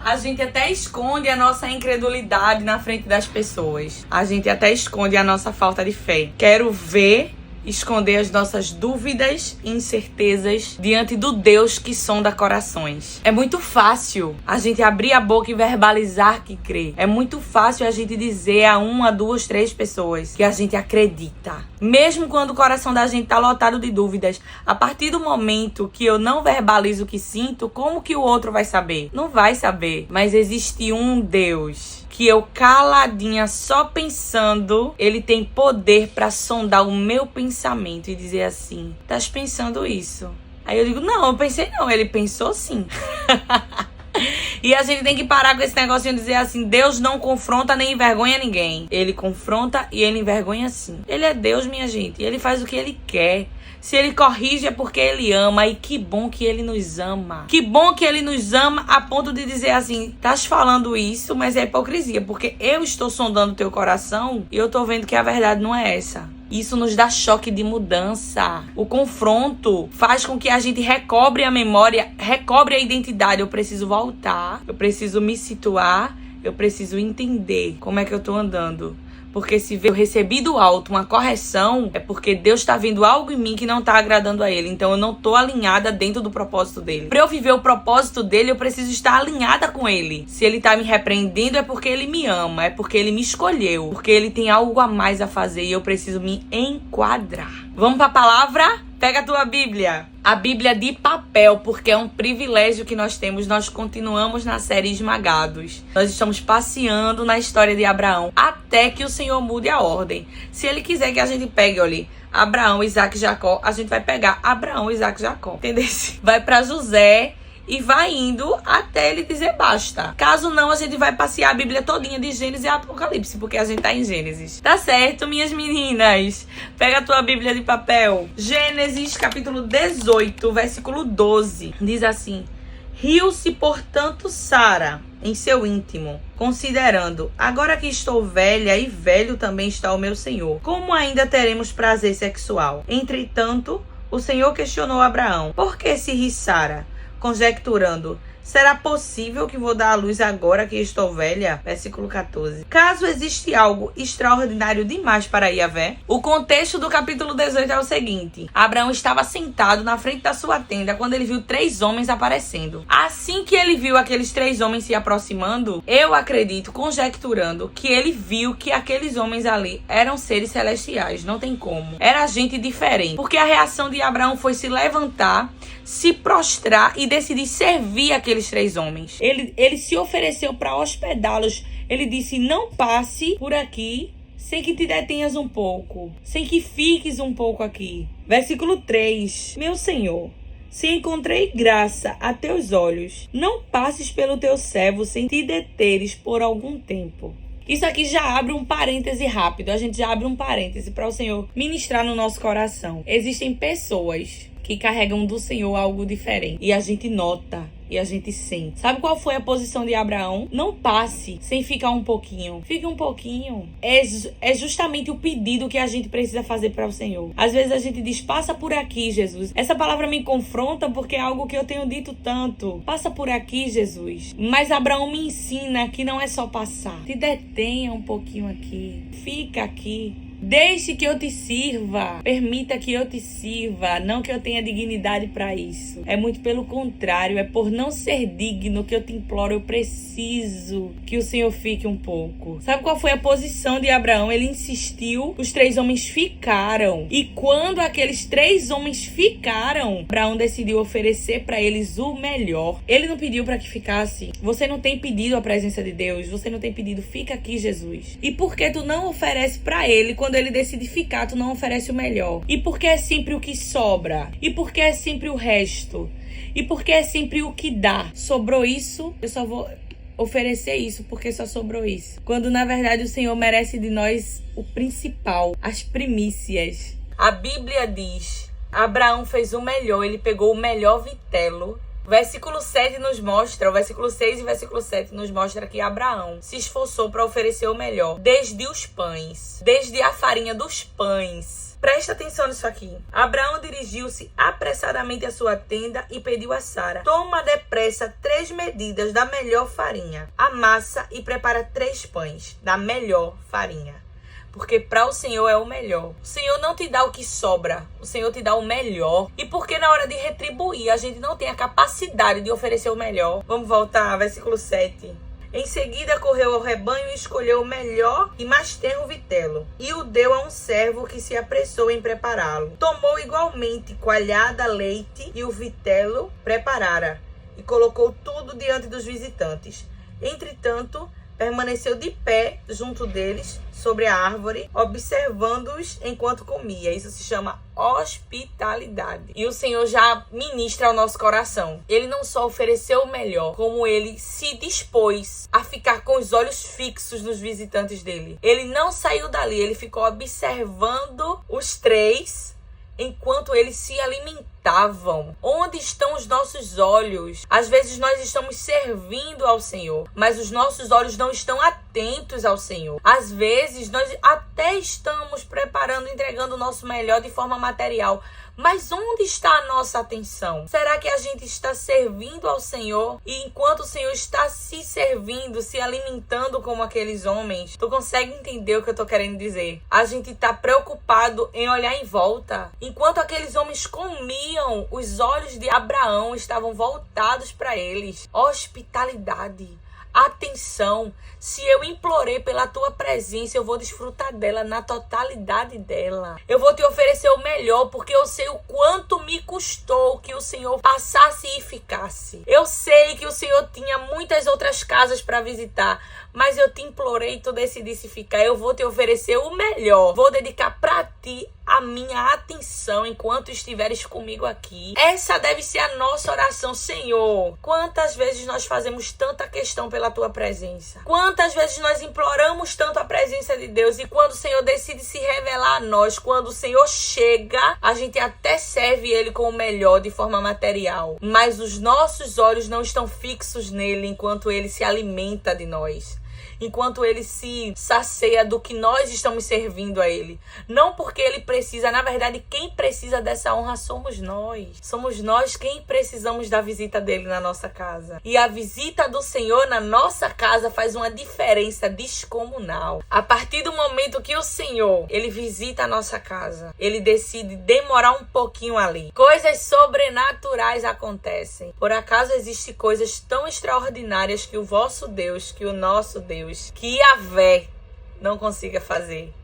A gente até esconde a nossa incredulidade na frente das pessoas. A gente até esconde a nossa falta de fé. Quero ver esconder as nossas dúvidas e incertezas diante do Deus que sonda corações. É muito fácil a gente abrir a boca e verbalizar que crê. É muito fácil a gente dizer a 1, 2, 3 pessoas que a gente acredita. Mesmo quando o coração da gente tá lotado de dúvidas, a partir do momento que eu não verbalizo o que sinto, como que o outro vai saber? Não vai saber. Mas existe um Deus que eu caladinha só pensando, ele tem poder pra sondar o meu pensamento e dizer assim: "Estás pensando isso?" Aí eu digo: "Não, eu pensei não." Ele pensou sim. E a gente tem que parar com esse negocinho de dizer assim: Deus não confronta nem envergonha ninguém. Ele confronta e ele envergonha sim. Ele é Deus, minha gente, e ele faz o que ele quer. Se ele corrige é porque ele ama, e que bom que ele nos ama. Que bom que ele nos ama a ponto de dizer assim: estás falando isso, mas é hipocrisia, porque eu estou sondando teu coração e eu tô vendo que a verdade não é essa. Isso nos dá choque de mudança. O confronto faz com que a gente recobre a memória, recobre a identidade. Eu preciso voltar, eu preciso me situar, eu preciso entender como é que eu tô andando. Porque se eu recebi do alto uma correção, é porque Deus está vendo algo em mim que não está agradando a Ele. Então eu não estou alinhada dentro do propósito dele. Para eu viver o propósito dele, eu preciso estar alinhada com Ele. Se Ele está me repreendendo, é porque Ele me ama, é porque Ele me escolheu. Porque Ele tem algo a mais a fazer e eu preciso me enquadrar. Vamos para a palavra? Pega a tua Bíblia. A Bíblia de papel, porque é um privilégio que nós temos. Nós continuamos na série Esmagados. Nós estamos passeando na história de Abraão até que o Senhor mude a ordem. Se Ele quiser que a gente pegue, olha, Abraão, Isaac e Jacó, a gente vai pegar Abraão, Isaac e Jacó. Entendeu? Vai para José e vai indo até ele dizer basta. Caso não, a gente vai passear a Bíblia todinha de Gênesis e Apocalipse, porque a gente tá em Gênesis. Tá certo, minhas meninas? Pega a tua Bíblia de papel. Gênesis, capítulo 18, versículo 12. Diz assim: riu-se, portanto, Sara em seu íntimo, considerando: agora que estou velha e velho também está o meu Senhor, como ainda teremos prazer sexual? Entretanto, o Senhor questionou Abraão: por que se ri Sara? Conjecturando: será possível que vou dar à luz agora que estou velha? Versículo 14. Caso existe algo extraordinário demais para Yahvé? O contexto do capítulo 18 é o seguinte: Abraão estava sentado na frente da sua tenda quando ele viu 3 homens aparecendo. Assim que ele viu aqueles 3 homens se aproximando, eu acredito, conjecturando, que ele viu que aqueles homens ali eram seres celestiais. Não tem como. Era gente diferente. Porque a reação de Abraão foi se levantar, se prostrar e decidir servir aqueles 3 homens. Ele se ofereceu para hospedá-los. Ele disse: não passe por aqui sem que te detenhas um pouco, sem que fiques um pouco aqui. Versículo 3. Meu Senhor, se encontrei graça a teus olhos, não passes pelo teu servo sem te deteres por algum tempo. Isso aqui já abre um parêntese rápido. A gente já abre um parêntese para o Senhor ministrar no nosso coração. Existem pessoas que carregam do Senhor algo diferente. E a gente nota, e a gente sente. Sabe qual foi a posição de Abraão? Não passe sem ficar um pouquinho. Fique um pouquinho. É justamente o pedido que a gente precisa fazer para o Senhor. Às vezes a gente diz: passa por aqui, Jesus. Essa palavra me confronta porque é algo que eu tenho dito tanto. Passa por aqui, Jesus. Mas Abraão me ensina que não é só passar. Te detenha um pouquinho aqui. Fica aqui. Deixe que eu te sirva. Permita que eu te sirva. Não que eu tenha dignidade para isso. É muito pelo contrário. É por não ser digno que eu te imploro. Eu preciso que o Senhor fique um pouco. Sabe qual foi a posição de Abraão? Ele insistiu. Os 3 homens ficaram. E quando aqueles 3 homens ficaram, Abraão decidiu oferecer para eles o melhor. Ele não pediu para que ficasse. Você não tem pedido a presença de Deus. Você não tem pedido: fica aqui, Jesus. E por que tu não oferece para ele quando ele decide ficar, tu não oferece o melhor? E porque é sempre o que sobra? E porque é sempre o resto? E porque é sempre o que dá? Sobrou isso, eu só vou oferecer isso porque só sobrou isso. Quando na verdade o Senhor merece de nós o principal, as primícias. A Bíblia diz: Abraão fez o melhor, ele pegou o melhor vitelo. Versículo 7 nos mostra, o versículo 6 e o versículo 7 nos mostra que Abraão se esforçou para oferecer o melhor, desde os pães, desde a farinha dos pães. Presta atenção nisso aqui. Abraão dirigiu-se apressadamente à sua tenda e pediu a Sara: toma depressa 3 medidas da melhor farinha, amassa e prepara 3 pães da melhor farinha. Porque para o Senhor é o melhor. O Senhor não te dá o que sobra. O Senhor te dá o melhor. E porque na hora de retribuir, a gente não tem a capacidade de oferecer o melhor. Vamos voltar, versículo 7. Em seguida correu ao rebanho e escolheu o melhor e mais tenro vitelo. E o deu a um servo que se apressou em prepará-lo. Tomou igualmente coalhada, leite e o vitelo preparara. E colocou tudo diante dos visitantes. Entretanto, permaneceu de pé junto deles, sobre a árvore, observando-os enquanto comia. Isso se chama hospitalidade. E o Senhor já ministra ao nosso coração. Ele não só ofereceu o melhor, como ele se dispôs a ficar com os olhos fixos nos visitantes dele. Ele não saiu dali, ele ficou observando os 3 enquanto eles se alimentavam. Onde estão os nossos olhos? Às vezes nós estamos servindo ao Senhor, mas os nossos olhos não estão atentos ao Senhor. Às vezes nós até estamos preparando, entregando o nosso melhor de forma material, mas onde está a nossa atenção? Será que a gente está servindo ao Senhor? E enquanto o Senhor está se servindo, se alimentando como aqueles homens, tu consegue entender o que eu tô querendo dizer? A gente está preocupado em olhar em volta. Enquanto aqueles homens comiam, os olhos de Abraão estavam voltados para eles. Hospitalidade. Atenção, se eu implorei pela tua presença, eu vou desfrutar dela na totalidade dela. Eu vou te oferecer o melhor, porque eu sei o quanto me custou que o Senhor passasse e ficasse. Eu sei que o Senhor tinha muitas outras casas para visitar, mas eu te implorei e tu decidisse ficar. Eu vou te oferecer o melhor. Vou dedicar para ti a minha atenção enquanto estiveres comigo aqui. Essa deve ser a nossa oração. Senhor, quantas vezes nós fazemos tanta questão pela tua presença? Quantas vezes nós imploramos tanto a presença de Deus e quando o Senhor decide se revelar a nós, quando o Senhor chega, a gente até serve Ele com o melhor de forma material, mas os nossos olhos não estão fixos nele enquanto Ele se alimenta de nós, enquanto ele se sacia do que nós estamos servindo a ele. Não porque ele precisa, na verdade, quem precisa dessa honra somos nós. Somos nós quem precisamos da visita dele na nossa casa. E a visita do Senhor na nossa casa faz uma diferença descomunal. A partir do momento que o Senhor, ele visita a nossa casa, ele decide demorar um pouquinho ali. Coisas sobrenaturais acontecem. Por acaso existem coisas tão extraordinárias que o vosso Deus, que o nosso Deus, que Yahvé não consiga fazer?